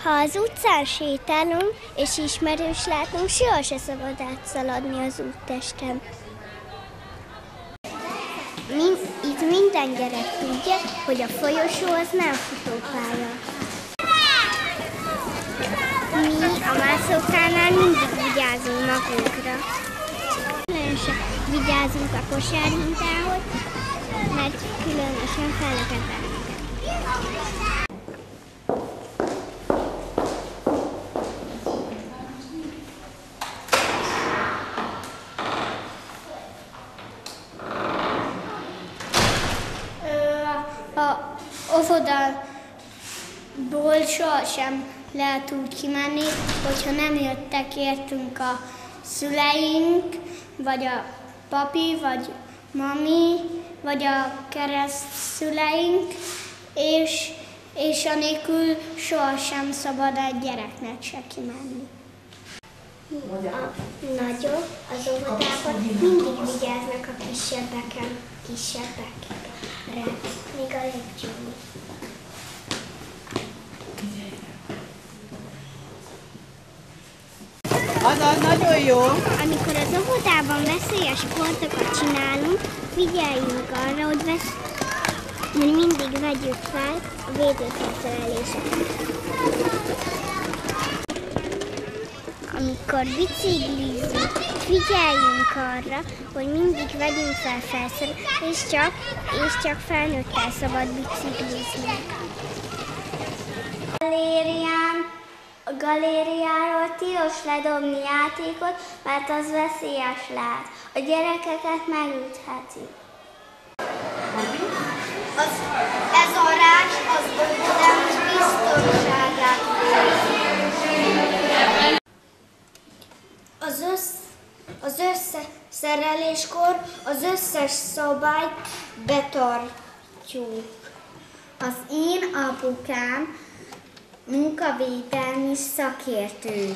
Ha az utcán sétálunk, és ismerős látunk, sohasem szabad átszaladni az úttesten. Itt minden gyerek tudja, hogy a folyosó az nem futópálya. Mi a mászókánál mindig vigyázunk magunkra. Különösen vigyázunk a kosárhintához, mert különösen felleket bennünket. A óvodából sohasem lehet úgy kimenni, hogyha nem jöttek értünk a szüleink, vagy a papi, vagy mami, vagy a keresztszüleink, és anélkül sohasem szabad egy gyereknek se kimenni. A nagyok az óvodában mindig vigyáznak a kisebbekre, még a lépcsőn. Az nagyon jó. Amikor az óvodában veszélyes sportokat csinálunk, figyeljünk arra, hogy mindig vegyük fel a védőfelszereléseket. Amikor biciklizünk, figyeljünk arra, hogy mindig vegyünk fel felszerelést, és csak felnőttel szabad biciklizni. A galériáról tilos ledobni játékot, mert az veszélyes lehet. A gyerekeket megütheti. Ez a rás az óvodás biztonságát végzi. Az összeszereléskor az összes szabályt betartjuk. Az én apukám munkavédelmi szakértő.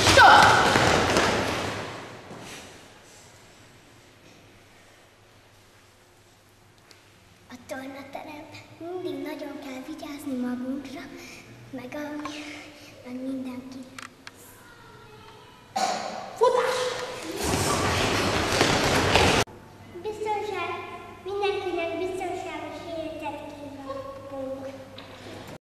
Stop! A tornateremben mindig nagyon kell vigyázni magunkra, meg mindenki.